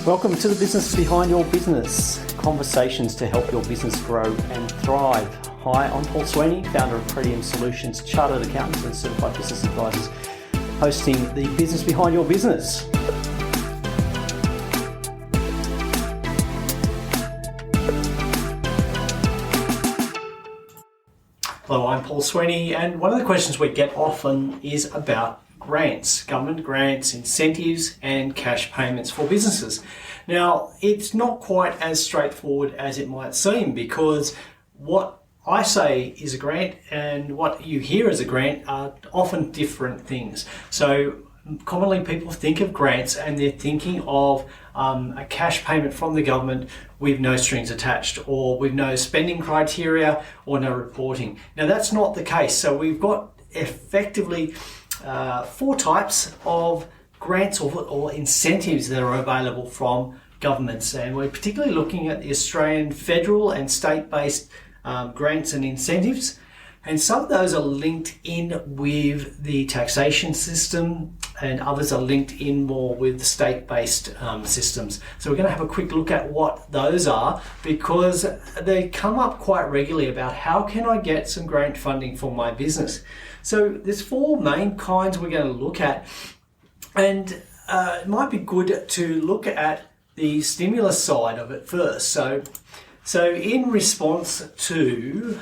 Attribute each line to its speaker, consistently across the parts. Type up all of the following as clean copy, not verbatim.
Speaker 1: Welcome to the Business Behind Your Business, conversations to help your business grow and thrive. Hi, I'm Paul Sweeney, founder of Pretium Solutions, chartered accountants and certified business advisors, hosting the Business Behind Your Business. Hello, I'm Paul Sweeney, and one of the questions we get often is about grants, government grants, incentives and cash payments for businesses. Now, it's not quite as straightforward as it might seem, because what I say is a grant and what you hear as a grant are often different things. So commonly people think of grants and they're thinking of a cash payment from the government with no strings attached, or with no spending criteria or no reporting. Now, that's not the case. So we've got effectively four types of grants or incentives that are available from governments, and we're particularly looking at the Australian federal and state-based grants and incentives, and some of those are linked in with the taxation system and others are linked in more with the state-based systems. So we're going to have a quick look at what those are, because they come up quite regularly about how can I get some grant funding for my business. So there's four main kinds we're going to look at, and it might be good to look at the stimulus side of it first. So in response to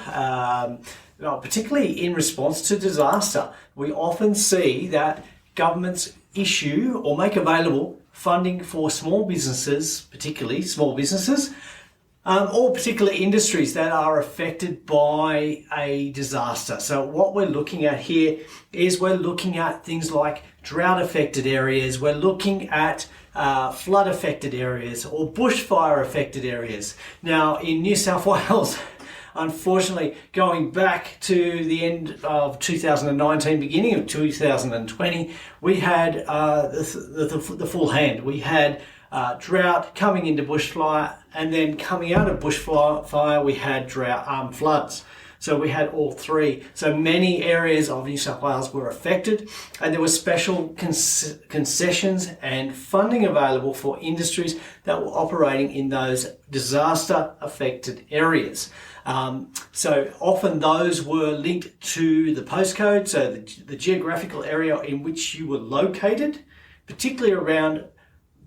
Speaker 1: particularly in response to disaster, we often see that governments issue or make available funding for small businesses, particularly small businesses, or particular industries that are affected by a disaster. So what we're looking at here is we're looking at things like drought-affected areas, we're looking at flood-affected areas or bushfire-affected areas. Now, in New South Wales, unfortunately, going back to the end of 2019, beginning of 2020, we had the full hand. We had drought coming into bushfire, and then coming out of bushfire, we had drought floods. So we had all three. So many areas of New South Wales were affected, and there were special concessions and funding available for industries that were operating in those disaster-affected areas. So often those were linked to the postcode, so the geographical area in which you were located, particularly around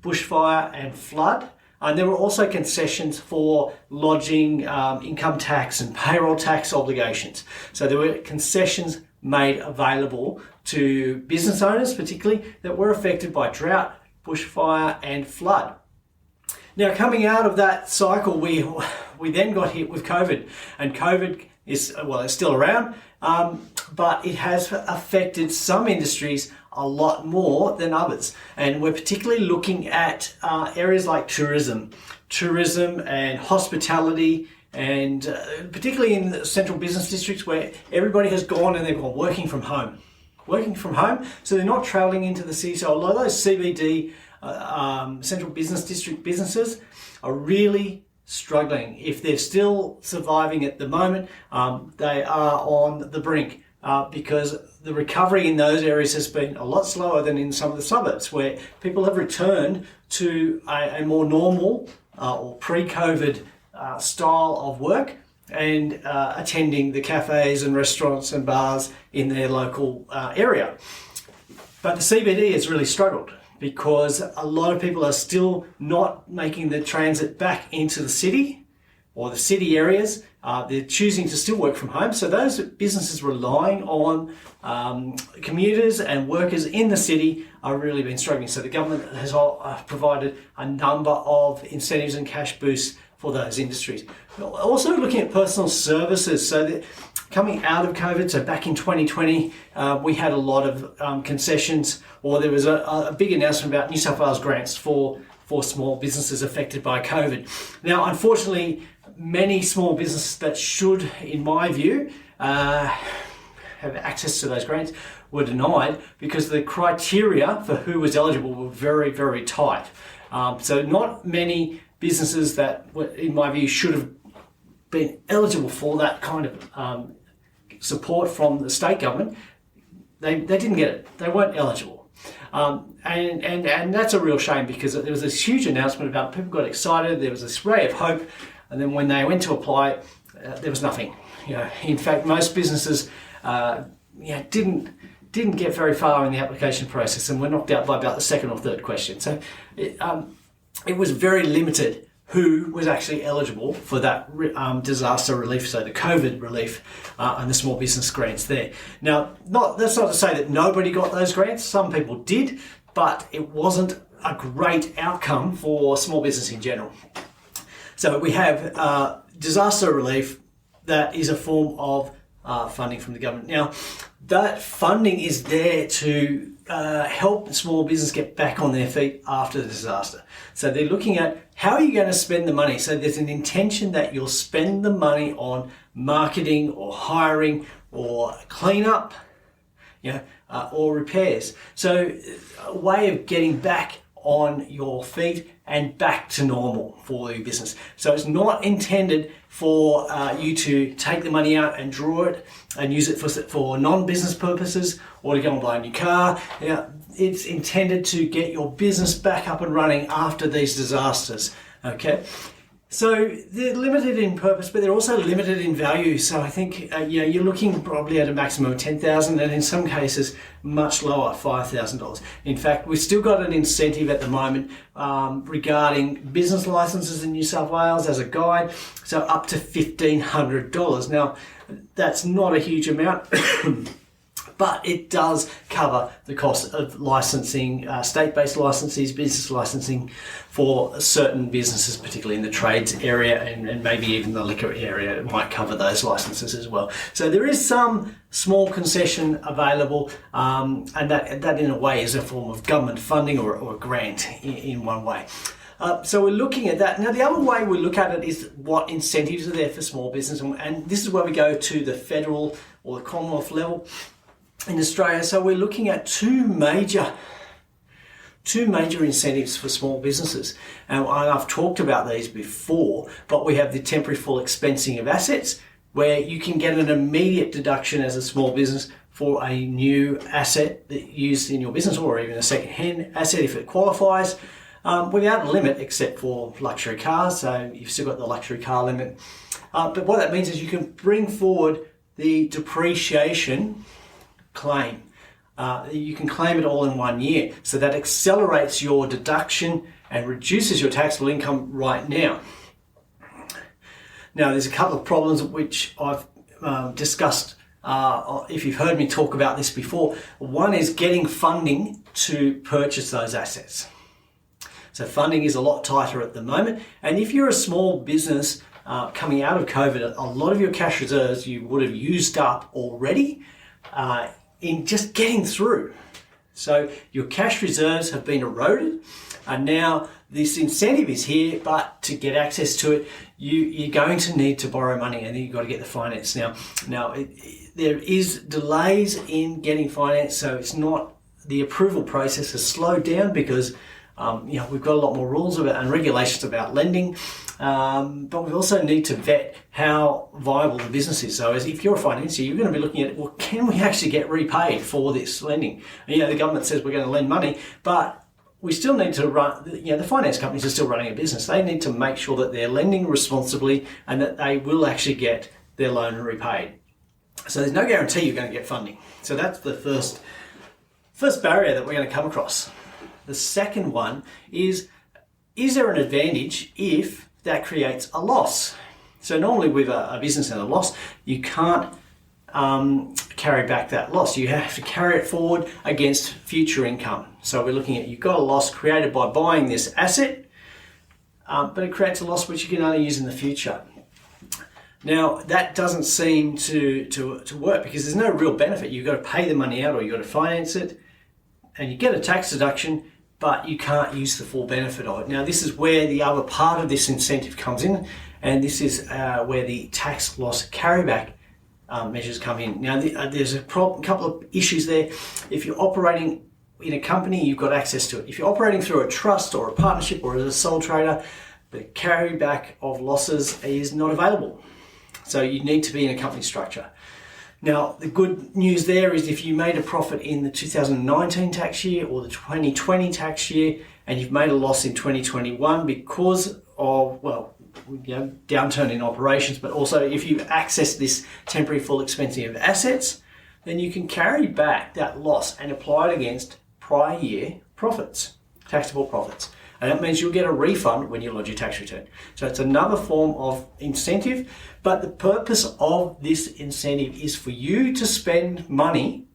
Speaker 1: bushfire and flood. And there were also concessions for lodging income tax and payroll tax obligations. So there were concessions made available to business owners, particularly, that were affected by drought, bushfire and flood. Now, coming out of that cycle, we then got hit with COVID, and COVID is, well, it's still around, but it has affected some industries a lot more than others. And we're particularly looking at areas like tourism and hospitality, and particularly in the central business districts where everybody has gone and they've gone working from home. So they're not traveling into the city. So a lot of those CBD, central business district businesses are really struggling. If they're still surviving at the moment, they are on the brink, because the recovery in those areas has been a lot slower than in some of the suburbs, where people have returned to a more normal or pre-COVID style of work, and attending the cafes and restaurants and bars in their local area. But the CBD has really struggled, because a lot of people are still not making the transit back into the city or the city areas. They're choosing to still work from home. So those businesses relying on commuters and workers in the city are really been struggling. So the government has provided a number of incentives and cash boosts for those industries. Also looking at personal services. So that coming out of COVID, so back in 2020, we had a lot of concessions, or there was a big announcement about New South Wales grants for small businesses affected by COVID. Now, unfortunately, many small businesses that should, in my view, have access to those grants were denied, because the criteria for who was eligible were very, very tight. So not many businesses that, in my view, should have been eligible for that kind of support from the state government, they didn't get it. They weren't eligible. And that's a real shame, because there was this huge announcement about it. People got excited, there was this ray of hope, and then when they went to apply, there was nothing. In fact, most businesses didn't get very far in the application process, and were knocked out by about the second or third question. So it was very limited who was actually eligible for that disaster relief, so the COVID relief and the small business grants there. Now, that's not to say that nobody got those grants. Some people did, but it wasn't a great outcome for small business in general. So we have disaster relief that is a form of funding from the government. Now, that funding is there to help small business get back on their feet after the disaster. So they're looking at how are you going to spend the money. So there's an intention that you'll spend the money on marketing or hiring or cleanup, or repairs. So a way of getting back on your feet and back to normal for your business. So it's not intended for you to take the money out and draw it and use it for non-business purposes, or to go and buy a new car. It's intended to get your business back up and running after these disasters. Okay, so they're limited in purpose, but they're also limited in value. So I think you're looking probably at a maximum of $10,000, and in some cases much lower, $5,000. In fact, we've still got an incentive at the moment regarding business licenses in New South Wales as a guide, so up to $1,500. Now, that's not a huge amount. But it does cover the cost of licensing, state-based licenses, business licensing for certain businesses, particularly in the trades area and maybe even the liquor area. It might cover those licenses as well. So there is some small concession available, and that in a way is a form of government funding or a grant in one way. So we're looking at that. Now, the other way we look at it is what incentives are there for small business, and this is where we go to the federal or the Commonwealth level in Australia. So we're looking at two major incentives for small businesses. And I've talked about these before, but we have the temporary full expensing of assets, where you can get an immediate deduction as a small business for a new asset that you used in your business, or even a second-hand asset if it qualifies, without a limit except for luxury cars. So you've still got the luxury car limit. But what that means is you can bring forward the depreciation claim. You can claim it all in 1 year. So that accelerates your deduction and reduces your taxable income right now. Now, there's a couple of problems which I've discussed if you've heard me talk about this before. One is getting funding to purchase those assets. So funding is a lot tighter at the moment. And if you're a small business coming out of COVID, a lot of your cash reserves you would have used up already in just getting through. So your cash reserves have been eroded, and now this incentive is here, but to get access to it, you're going to need to borrow money, and then you've got to get the finance. Now there is delays in getting finance, so it's not, the approval process has slowed down because we've got a lot more rules about and regulations about lending, but we also need to vet how viable the business is. So if you're a financier, you're going to be looking at, well, can we actually get repaid for this lending? And, the government says we're going to lend money, but we still need to run, the finance companies are still running a business. They need to make sure that they're lending responsibly and that they will actually get their loan repaid. So there's no guarantee you're going to get funding. So that's the first barrier that we're going to come across. The second one is there an advantage if that creates a loss? So normally with a business and a loss, you can't carry back that loss. You have to carry it forward against future income. So we're looking at, you've got a loss created by buying this asset, but it creates a loss which you can only use in the future. Now, that doesn't seem to work because there's no real benefit. You've got to pay the money out or you've got to finance it, and you get a tax deduction, but you can't use the full benefit of it. Now, this is where the other part of this incentive comes in, and this is where the tax loss carryback measures come in. Now, there's a couple of issues there. If you're operating in a company, you've got access to it. If you're operating through a trust or a partnership or as a sole trader, the carryback of losses is not available. So you need to be in a company structure. Now, the good news there is if you made a profit in the 2019 tax year or the 2020 tax year, and you've made a loss in 2021 because of, downturn in operations, but also if you've accessed this temporary full expensing of assets, then you can carry back that loss and apply it against prior year profits, taxable profits. And that means you'll get a refund when you lodge your tax return. So it's another form of incentive, but the purpose of this incentive is for you to spend money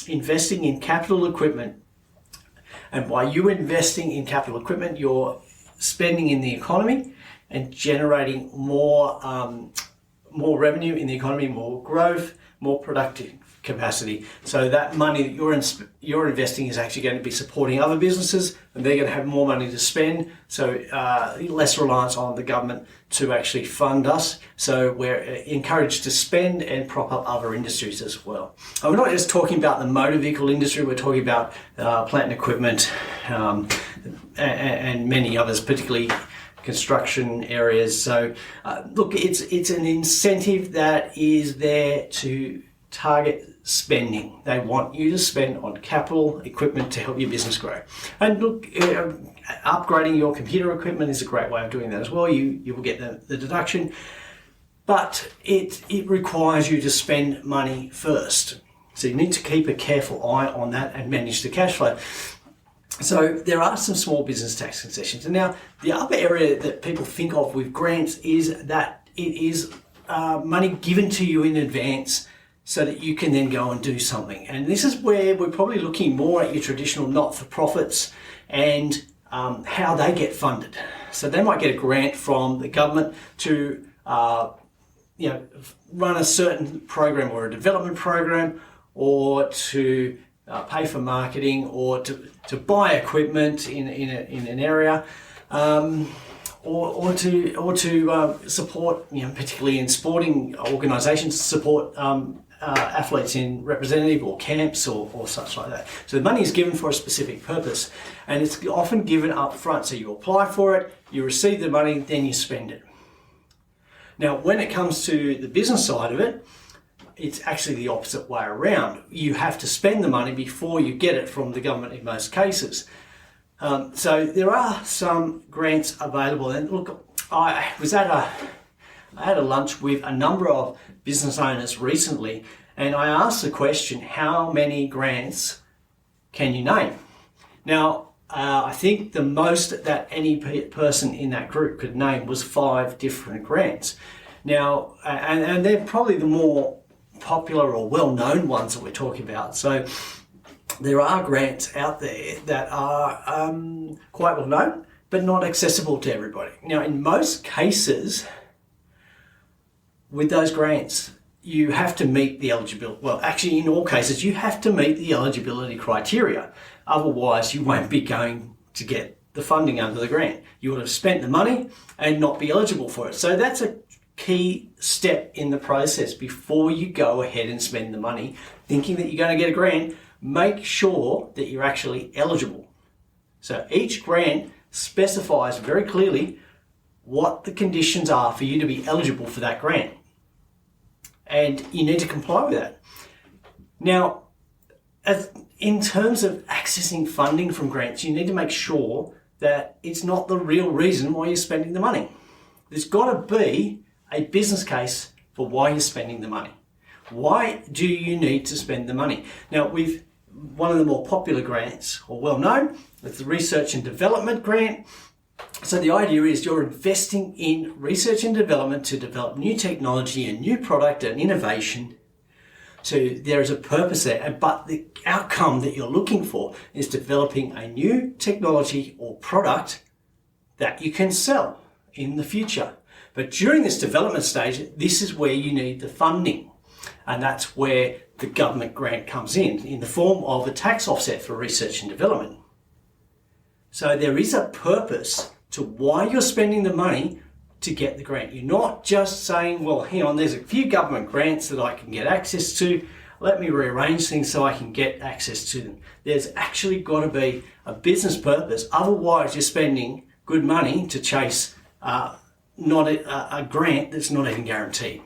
Speaker 1: investing in capital equipment. And by you investing in capital equipment, you're spending in the economy and generating more revenue in the economy, more growth, more productive capacity. So that money that you're investing is actually going to be supporting other businesses, and they're going to have more money to spend. So less reliance on the government to actually fund us. So we're encouraged to spend and prop up other industries as well. And we're not just talking about the motor vehicle industry. We're talking about plant and equipment and many others, particularly construction areas. So look, it's an incentive that is there to target spending. They want you to spend on capital equipment to help your business grow. And look, upgrading your computer equipment is a great way of doing that as well. You will get the deduction, but it requires you to spend money first. So you need to keep a careful eye on that and manage the cash flow. So there are some small business tax concessions. And now the other area that people think of with grants is that it is money given to you in advance so that you can then go and do something. And this is where we're probably looking more at your traditional not-for-profits and how they get funded. So they might get a grant from the government to run a certain program or a development program, or to pay for marketing, or to buy equipment in an area, or to support, particularly in sporting organisations, support athletes in representative or camps or such like that. So the money is given for a specific purpose, and it's often given up front. So you apply for it, you receive the money, then you spend it. Now, when it comes to the business side of it, it's actually the opposite way around. You have to spend the money before you get it from the government in most cases. So there are some grants available. And look, I had a lunch with a number of business owners recently, and I asked the question, how many grants can you name? Now, I think the most that any person in that group could name was 5 different grants. Now, and they're probably the more popular or well-known ones that we're talking about. So there are grants out there that are quite well-known, but not accessible to everybody. Now, in most cases, with those grants, you have to meet the eligibility. Well, actually, in all cases, you have to meet the eligibility criteria. Otherwise, you won't be going to get the funding under the grant. You would have spent the money and not be eligible for it. So that's a key step in the process before you go ahead and spend the money, thinking that you're going to get a grant. Make sure that you're actually eligible. So each grant specifies very clearly what the conditions are for you to be eligible for that grant. And you need to comply with that. Now, in terms of accessing funding from grants, you need to make sure that it's not the real reason why you're spending the money. There's got to be a business case for why you're spending the money. Why do you need to spend the money? Now, with one of the more popular grants, or well known, it's the Research and Development Grant. So the idea is you're investing in research and development to develop new technology and new product and innovation. So there is a purpose there, but the outcome that you're looking for is developing a new technology or product that you can sell in the future. But during this development stage, this is where you need the funding. And that's where the government grant comes in the form of a tax offset for research and development. So there is a purpose to why you're spending the money to get the grant. You're not just saying, well, hang on, there's a few government grants that I can get access to. Let me rearrange things so I can get access to them. There's actually got to be a business purpose. Otherwise, you're spending good money to chase not a grant that's not even guaranteed.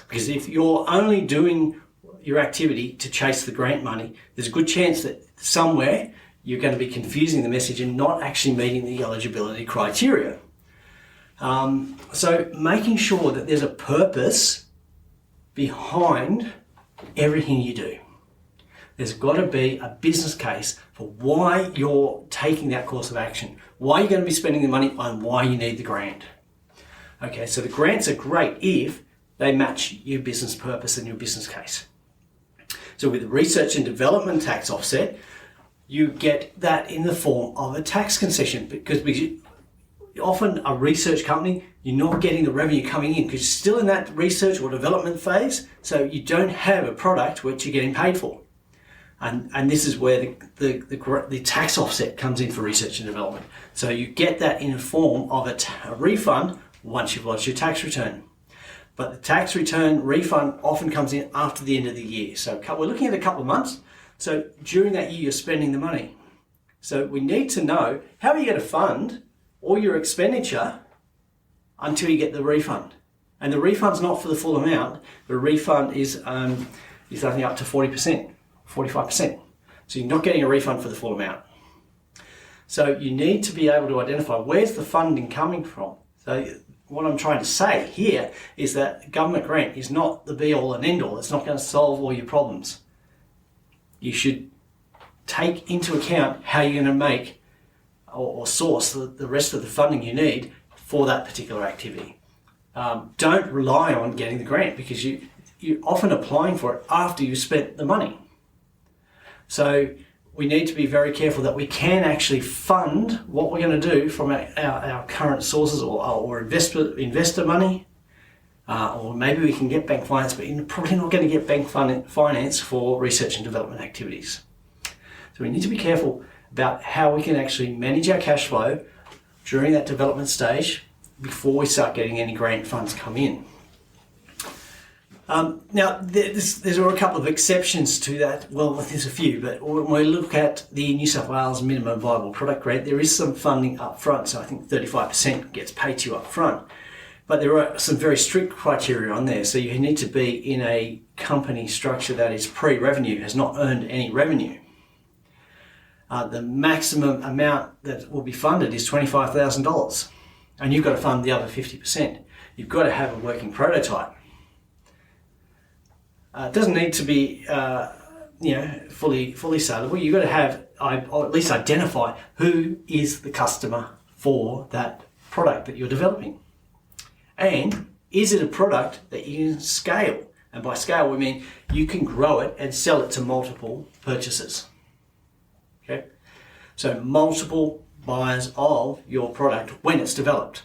Speaker 1: Because if you're only doing your activity to chase the grant money, there's a good chance that somewhere you're going to be confusing the message and not actually meeting the eligibility criteria. So making sure that there's a purpose behind everything you do. There's got to be a business case for why you're taking that course of action, why you're going to be spending the money, and why you need the grant. Okay, so the grants are great if they match your business purpose and your business case. So with the research and development tax offset, you get that in the form of a tax concession, because often a research company, you're not getting the revenue coming in because you're still in that research or development phase, so you don't have a product which you're getting paid for. And this is where the tax offset comes in for research and development. So you get that in the form of a refund once you've lodged your tax return. But the tax return refund often comes in after the end of the year. So we're looking at a couple of months. So during that year, you're spending the money. So we need to know, how are you going to fund all your expenditure until you get the refund? And the refund's not for the full amount. The refund is only up to 40%, 45%. So you're not getting a refund for the full amount. So you need to be able to identify, where's the funding coming from? So what I'm trying to say here is that government grant is not the be all and end all. It's not going to solve all your problems. You should take into account how you're going to make or source the rest of the funding you need for that particular activity. Don't rely on getting the grant, because you're often applying for it after you've spent the money. So we need to be very careful that we can actually fund what we're going to do from our current sources or investor money, or maybe we can get bank finance, but you're probably not going to get bank finance for research and development activities. So we need to be careful about how we can actually manage our cash flow during that development stage before we start getting any grant funds come in. Now, there are a couple of exceptions to that. Well, there's a few, but when we look at the New South Wales Minimum Viable Product Grant, there is some funding up front, so I think 35% gets paid to you up front. But there are some very strict criteria on there, so you need to be in a company structure that is pre-revenue, has not earned any revenue. The maximum amount that will be funded is $25,000, and you've got to fund the other 50%. You've got to have a working prototype. It doesn't need to be, fully saleable. You've got to have, or at least identify who is the customer for that product that you're developing. And is it a product that you can scale? And by scale, we mean you can grow it and sell it to multiple purchasers. Okay? So multiple buyers of your product when it's developed.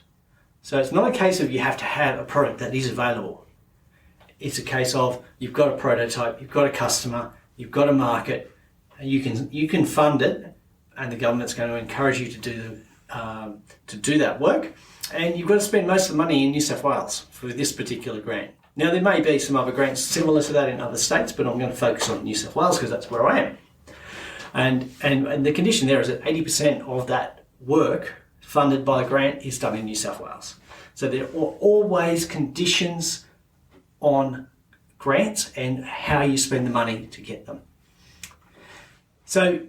Speaker 1: So it's not a case of you have to have a product that is available. It's a case of you've got a prototype, you've got a customer, you've got a market, and you can fund it, and the government's going to encourage you to do that work. And you've got to spend most of the money in New South Wales for this particular grant. Now, there may be some other grants similar to that in other states, but I'm going to focus on New South Wales because that's where I am. And the condition there is that 80% of that work funded by the grant is done in New South Wales. So there are always conditions on grants and how you spend the money to get them. So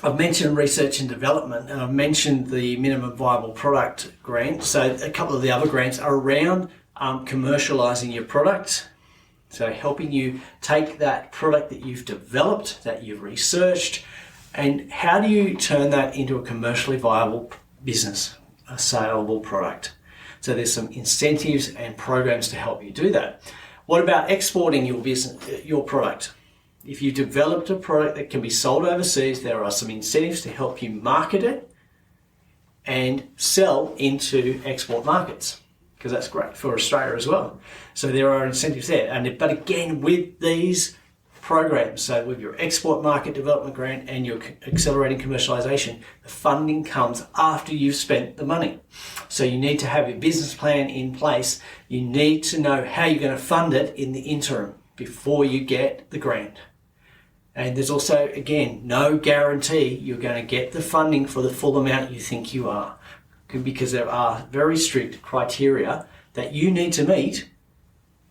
Speaker 1: I've mentioned research and development, and I've mentioned the minimum viable product grant. So a couple of the other grants are around commercializing your product. So helping you take that product that you've developed, that you've researched, and how do you turn that into a commercially viable business, a saleable product. So there's some incentives and programs to help you do that. What about exporting your business, your product? If you developed a product that can be sold overseas, there are some incentives to help you market it and sell into export markets, because that's great for Australia as well. So there are incentives there. But again, with these programs, so with your export market development grant and your accelerating commercialization, the funding comes after you've spent the money. So you need to have your business plan in place. You need to know how you're going to fund it in the interim before you get the grant. And there's also, again, no guarantee you're going to get the funding for the full amount you think you are, because there are very strict criteria that you need to meet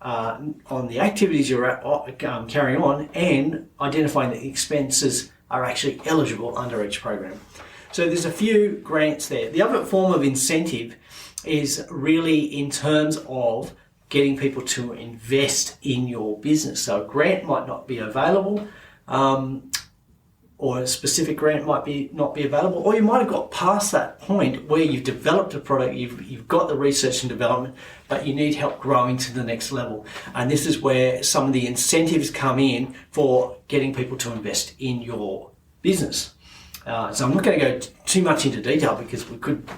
Speaker 1: on the activities you're carrying on, and identifying that expenses are actually eligible under each program. So there's a few grants there. The other form of incentive is really in terms of getting people to invest in your business. So a grant might not be available, or a specific grant might not be available, or you might have got past that point where you've developed a product, you've got the research and development, but you need help growing to the next level. And this is where some of the incentives come in for getting people to invest in your business. So I'm not going to go too much into detail because we could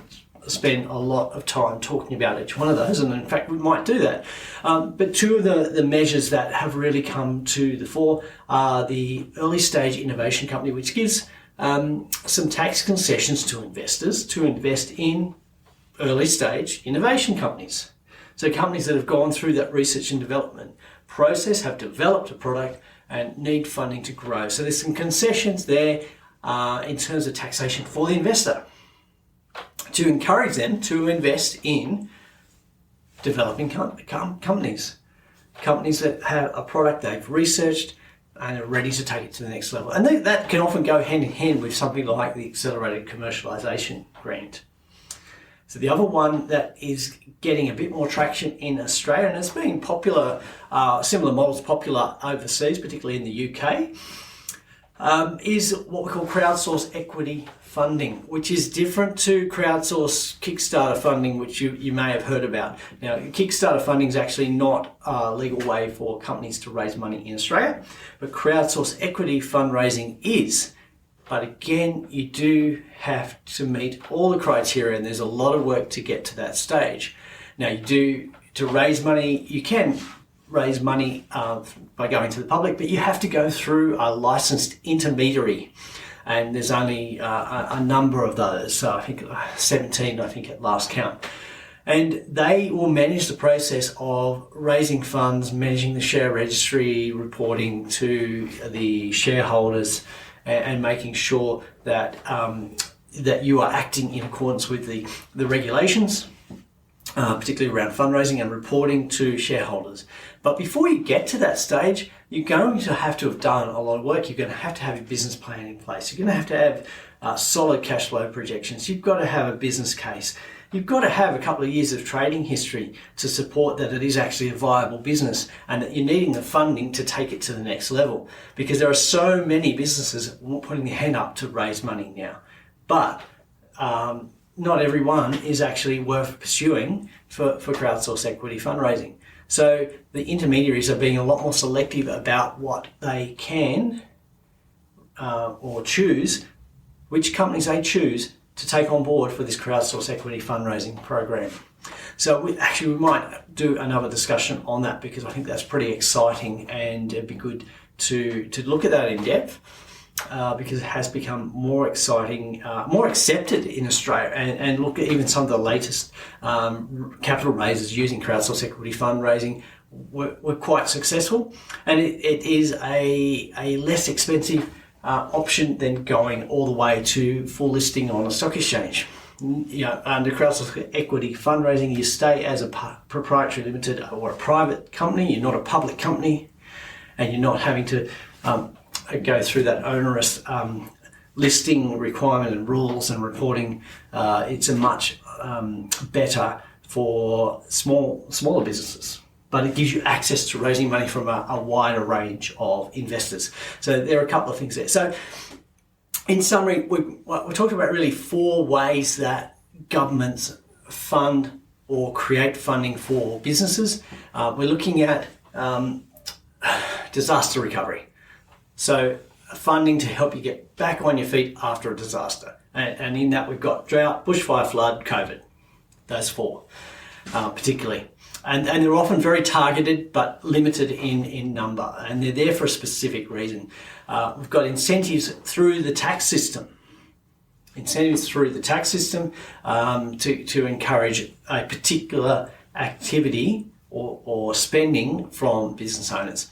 Speaker 1: spend a lot of time talking about each one of those, and in fact we might do that. But two of the measures that have really come to the fore are the early stage innovation company, which gives some tax concessions to investors to invest in early stage innovation companies. So companies that have gone through that research and development process, have developed a product and need funding to grow. So there's some concessions there in terms of taxation for the investor, to encourage them to invest in developing companies that have a product they've researched and are ready to take it to the next level. And that can often go hand in hand with something like the Accelerated Commercialisation Grant. So the other one that is getting a bit more traction in Australia, and it's been popular, similar models popular overseas, particularly in the UK, is what we call crowdsource equity funding, which is different to crowdsource Kickstarter funding, which you may have heard about. Now, Kickstarter funding is actually not a legal way for companies to raise money in Australia, but crowdsource equity fundraising is. But again, you do have to meet all the criteria, and there's a lot of work to get to that stage. Now, to raise money, you can raise money by going to the public, but you have to go through a licensed intermediary, and there's only a number of those. So I think 17, at last count. And they will manage the process of raising funds, managing the share registry, reporting to the shareholders, and making sure that that you are acting in accordance with the regulations, particularly around fundraising and reporting to shareholders. But before you get to that stage, you're going to have done a lot of work. You're going to have your business plan in place. You're going to have solid cash flow projections. You've got to have a business case. You've got to have a couple of years of trading history to support that it is actually a viable business, and that you're needing the funding to take it to the next level, because there are so many businesses putting their hand up to raise money now. But not everyone is actually worth pursuing for crowdsource equity fundraising. So the intermediaries are being a lot more selective about what they can or choose, which companies they choose to take on board for this crowdsource equity fundraising program. So we might do another discussion on that, because I think that's pretty exciting, and it'd be good to look at that in depth, because it has become more exciting, more accepted in Australia, and look at even some of the latest capital raises using crowdsource equity fundraising were quite successful, and it is a less expensive option than going all the way to full listing on a stock exchange. Under crowdsource equity fundraising, you stay as a proprietary limited or a private company. You're not a public company, and you're not having to go through that onerous listing requirement and rules and reporting. It's a much better for smaller businesses, but it gives you access to raising money from a wider range of investors. So there are a couple of things there. So in summary, we're talking about really 4 ways that governments fund or create funding for businesses. We're looking at disaster recovery. So funding to help you get back on your feet after a disaster. And in that we've got drought, bushfire, flood, COVID. Those 4 particularly. And they're often very targeted but limited in number, and they're there for a specific reason. We've got incentives through the tax system. To encourage a particular activity or spending from business owners.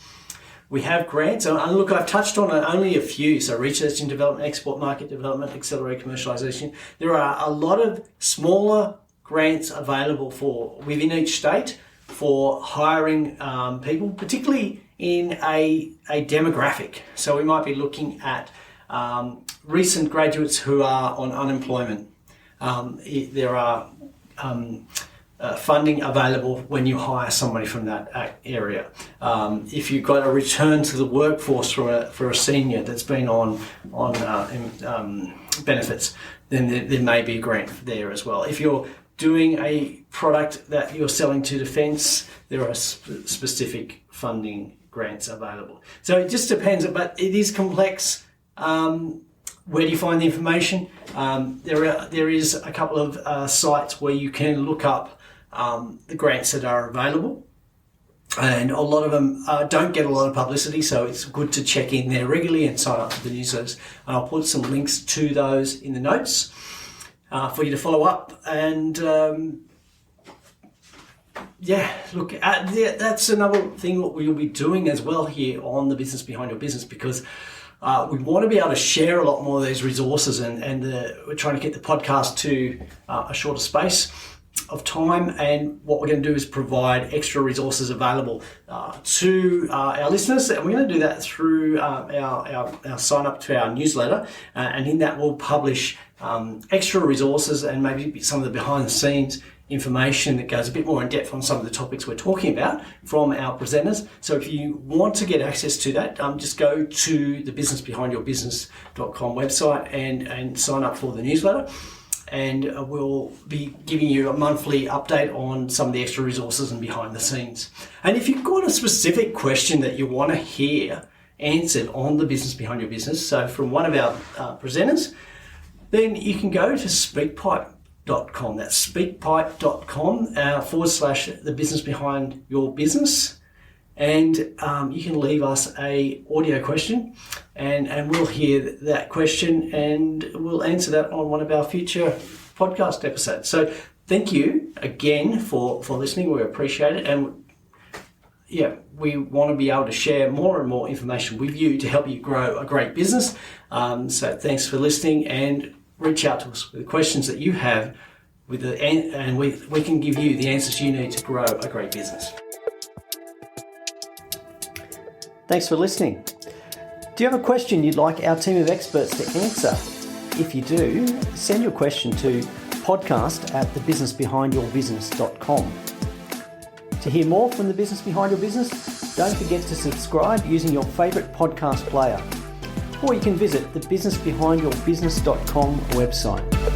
Speaker 1: We have grants, and look, I've touched on only a few. So research and development, export market development, accelerated commercialisation. There are a lot of smaller grants available for within each state, for hiring people, particularly in a demographic. So we might be looking at recent graduates who are on unemployment. There are funding available when you hire somebody from that area. If you've got a return to the workforce for a senior that's been on benefits, then there may be a grant there as well. If you're doing a product that you're selling to defence, there are specific funding grants available. So it just depends, but it is complex. Where do you find the information? There is a couple of sites where you can look up the grants that are available, and a lot of them don't get a lot of publicity, so it's good to check in there regularly and sign up for the newsletters. And I'll put some links to those in the notes for you to follow up. And that's another thing that we'll be doing as well here on the Business Behind Your Business, because we want to be able to share a lot more of these resources, and we're trying to get the podcast to a shorter space of time. And what we're going to do is provide extra resources available to our listeners, and we're going to do that through our sign up to our newsletter, and in that we'll publish extra resources and maybe some of the behind the scenes information that goes a bit more in depth on some of the topics we're talking about from our presenters. So if you want to get access to that, just go to the businessbehindyourbusiness.com website and sign up for the newsletter. And we'll be giving you a monthly update on some of the extra resources and behind the scenes. And if you've got a specific question that you want to hear answered on the Business Behind Your Business, so from one of our presenters, then you can go to speakpipe.com. That's speakpipe.com / the Business Behind Your Business. And you can leave us a audio question, and we'll hear that question and we'll answer that on one of our future podcast episodes. So thank you again for listening. We appreciate it. And we want to be able to share more and more information with you to help you grow a great business. So thanks for listening, and reach out to us with the questions that you have, and we can give you the answers you need to grow a great business. Thanks for listening. Do you have a question you'd like our team of experts to answer? If you do, send your question to podcast@thebusinessbehindyourbusiness.com. To hear more from the Business Behind Your Business, don't forget to subscribe using your favourite podcast player. Or you can visit the businessbehindyourbusiness.com website.